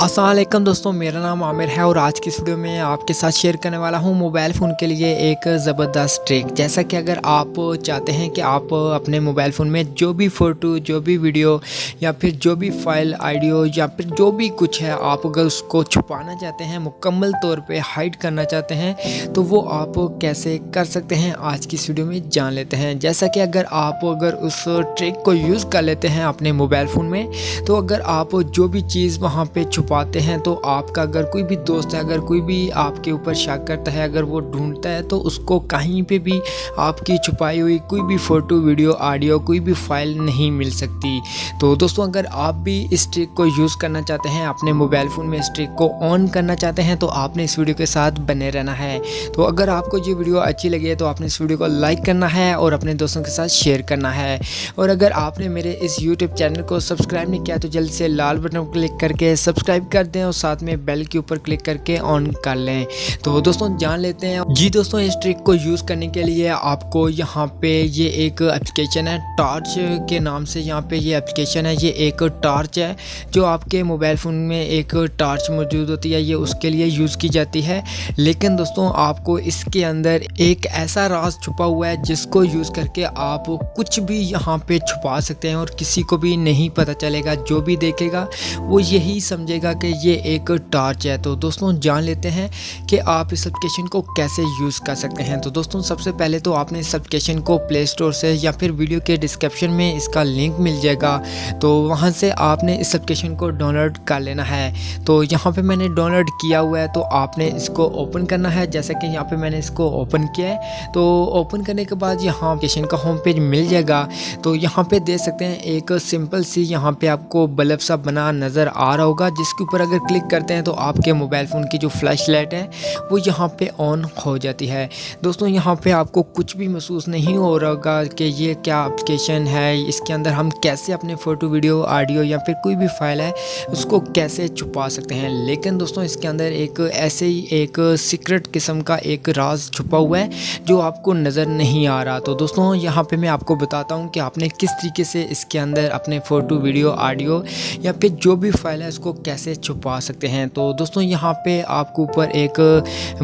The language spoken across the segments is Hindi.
अस्सलाम वालेकुम दोस्तों, मेरा नाम आमिर है और आज की इस वीडियो में आपके साथ शेयर करने वाला हूं मोबाइल फ़ोन के लिए एक ज़बरदस्त ट्रिक। जैसा कि अगर आप चाहते हैं कि आप अपने मोबाइल फ़ोन में जो भी फ़ोटो, जो भी वीडियो या फिर जो भी फ़ाइल, ऑडियो या फिर जो भी कुछ है, आप अगर उसको छुपाना चाहते हैं, मुकम्मल तौर पे हाइड करना चाहते हैं, तो वो आप कैसे कर सकते हैं आज की इस वीडियो में जान लेते हैं। जैसा कि अगर उस ट्रिक को यूज़ कर लेते हैं अपने मोबाइल फ़ोन में, तो अगर आप जो भी चीज़ वहाँ पे छुपाते हैं, तो आपका अगर कोई भी दोस्त है, अगर कोई भी आपके ऊपर शक करता है, अगर वो ढूंढता है, तो उसको कहीं पे भी आपकी छुपाई हुई कोई भी फ़ोटो, वीडियो, ऑडियो, कोई भी फाइल नहीं मिल सकती। तो दोस्तों, अगर आप भी इस ट्रिक को यूज़ करना चाहते हैं, अपने मोबाइल फ़ोन में इस ट्रिक को ऑन करना चाहते हैं, तो आपने इस वीडियो के साथ बने रहना है। तो अगर आपको ये वीडियो अच्छी लगी है तो आपने इस वीडियो को लाइक करना है और अपने दोस्तों के साथ शेयर करना है। और अगर आपने मेरे इस यूट्यूब चैनल को सब्सक्राइब नहीं किया तो जल्द से लाल बटन को क्लिक करके सब्सक्राइब कर दें और साथ में बेल के ऊपर क्लिक करके ऑन कर लें। तो दोस्तों, जान लेते हैं जी। दोस्तों, इस ट्रिक को यूज़ करने के लिए आपको यहाँ पे ये एक एप्लीकेशन है, टॉर्च के नाम से यहाँ पे ये एप्लीकेशन है। ये एक टॉर्च है जो आपके मोबाइल फ़ोन में एक टॉर्च मौजूद होती है, ये उसके लिए यूज़ की जाती है। लेकिन दोस्तों, आपको इसके अंदर एक ऐसा राज छुपा हुआ है जिसको यूज़ करके आप कुछ भी यहाँ पे छुपा सकते हैं और किसी को भी नहीं पता चलेगा। जो भी देखेगा वो यही समझेगा कि ये एक टॉर्च है। तो दोस्तों, जान लेते हैं कि आप इस एप्लीकेशन को कैसे यूज़ कर सकते हैं। तो दोस्तों, सबसे पहले तो आपने इस एप्लीकेशन को प्ले स्टोर से या फिर वीडियो के डिस्क्रिप्शन में इसका लिंक मिल जाएगा, तो वहाँ से आपने इस एप्लीकेशन को डाउनलोड कर लेना है। तो यहाँ पे मैंने डाउनलोड किया हुआ है, तो आपने इसको ओपन करना है। जैसे कि यहाँ पे मैंने इसको ओपन किया है, तो ओपन करने के बाद यहाँ एप्लीकेशन का होम पेज मिल जाएगा। तो यहाँ पे देख सकते हैं एक सिंपल सी यहाँ पे आपको बल्ब सा बना नज़र आ रहा होगा, जिसके ऊपर अगर क्लिक करते हैं तो आपके मोबाइल फ़ोन की जो फ्लैश लाइट है वो यहाँ पे ऑन हो जाती है। दोस्तों, यहाँ पे आपको कुछ भी महसूस नहीं हो रहा होगा कि ये क्या एप्लीकेशन है, इसके अंदर हम कैसे अपने फ़ोटो, वीडियो, ऑडियो या फिर कोई भी फाइल है उसको कैसे छुपा सकते हैं। लेकिन दोस्तों, इसके अंदर एक ऐसे ही एक सीक्रेट किस्म का एक राज छुपा हुआ है जो आपको नज़र नहीं आ रहा। तो दोस्तों, यहाँ पे मैं आपको बताता हूँ कि आपने किस तरीके से इसके अंदर अपने फ़ोटो, वीडियो, ऑडियो या फिर जो भी फाइल है उसको कैसे छुपा सकते हैं। तो दोस्तों, यहाँ पे आपको ऊपर एक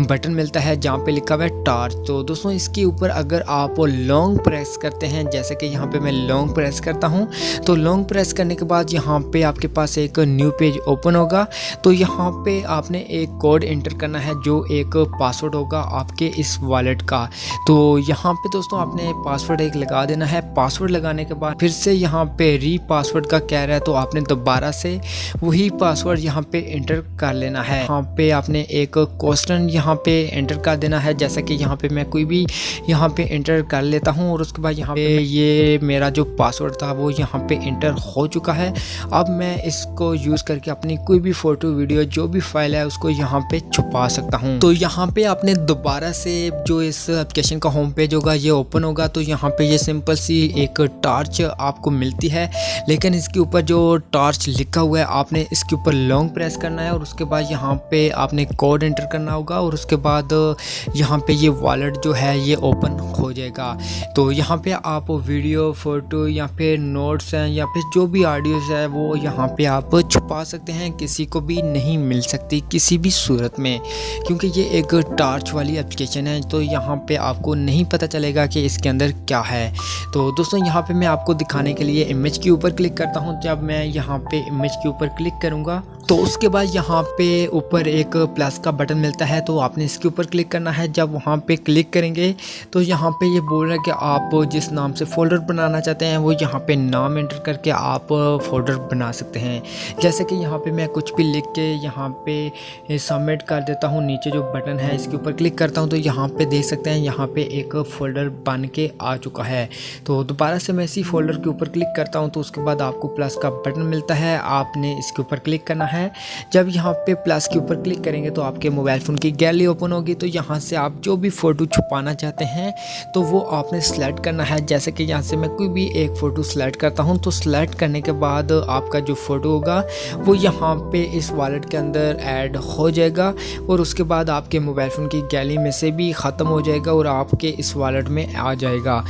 बटन मिलता है जहाँ पे लिखा हुआ है टॉर्च। तो दोस्तों, इसके ऊपर अगर आप लॉन्ग प्रेस करते हैं, जैसे कि यहाँ पे मैं लॉन्ग प्रेस करता हूँ, तो लॉन्ग प्रेस करने के बाद यहाँ पे आपके पास एक न्यू पेज ओपन होगा। तो यहाँ पे आपने एक कोड एंटर करना है जो एक पासवर्ड होगा आपके इस वॉलेट का। तो यहाँ पे दोस्तों, आपने पासवर्ड एक लगा देना है। पासवर्ड लगाने के बाद फिर से यहाँ पे री पासवर्ड का कह रहा है, तो आपने दोबारा से वही पासवर्ड यहाँ पे एंटर कर लेना है। यहाँ पे आपने एक क्वेश्चन यहाँ पे एंटर कर देना है, जैसा कि यहाँ पे मैं कोई भी यहाँ पे एंटर कर लेता हूँ और उसके बाद यहाँ पे ये मेरा जो पासवर्ड था वो यहाँ पे एंटर हो चुका है। अब मैं इसको यूज़ करके अपनी कोई भी फ़ोटो, वीडियो, जो भी फाइल है उसको यहाँ पे छुपा सकता हूँ। तो यहाँ पे आपने दोबारा से जो इस एप्लीकेशन का होम पेज होगा ये ओपन होगा, तो यहाँ पे ये सिंपल सी एक टॉर्च आपको मिलती है। लेकिन इसके ऊपर जो टॉर्च लिखा हुआ है, आपने इसके ऊपर लॉन्ग प्रेस करना है और उसके बाद यहाँ पे आपने कोड एंटर करना होगा और उसके बाद यहाँ पे ये वॉलेट जो है ये ओपन हो जाएगा। तो यहाँ पे आप वीडियो, फ़ोटो या फिर नोट्स हैं या फिर जो भी ऑडियोज़ है वो यहाँ पे आप छुपा सकते हैं। किसी को भी नहीं मिल सकती किसी भी सूरत में, क्योंकि ये एक टॉर्च वाली एप्लीकेशन है। तो यहाँ पे आपको नहीं पता चलेगा कि इसके अंदर क्या है। तो दोस्तों, यहाँ पे मैं आपको दिखाने के लिए इमेज के ऊपर क्लिक करता हूँ। जब मैं यहाँ पे इमेज के ऊपर क्लिक करूँगा तो उसके बाद यहाँ पे ऊपर एक प्लस का बटन मिलता है, तो आपने इसके ऊपर क्लिक करना है। जब वहाँ पे क्लिक करेंगे तो यहाँ पे ये बोल रहा है कि आप जिस नाम से फ़ोल्डर बनाना चाहते हैं वो यहाँ पे नाम एंटर करके आप फ़ोल्डर बना सकते हैं। जैसे कि यहाँ पे मैं कुछ भी लिख के यहाँ पे सबमिट कर देता हूँ। नीचे जो बटन है इसके ऊपर क्लिक करता हूँ तो यहाँ पे देख सकते हैं यहाँ पे एक फ़ोल्डर बन के आ चुका है। तो दोबारा से मैं इसी फ़ोल्डर के ऊपर क्लिक करता हूँ, तो उसके बाद आपको प्लस का बटन मिलता है, आपने इसके ऊपर क्लिक करना है। जब यहाँ पे प्लस के ऊपर क्लिक करेंगे तो आपके मोबाइल फ़ोन की गैलरी ओपन होगी। तो यहाँ से आप जो भी फ़ोटो छुपाना चाहते हैं तो वो आपने सेलेक्ट करना है। जैसे कि यहाँ से मैं कोई भी एक फ़ोटो सेलेक्ट करता हूँ, तो सेलेक्ट करने के बाद आपका जो फ़ोटो होगा वो यहाँ पे इस वॉलेट के अंदर ऐड हो जाएगा और उसके बाद आपके मोबाइल फ़ोन की गैलरी में से भी ख़त्म हो जाएगा और आपके इस वॉलेट में आ जाएगा।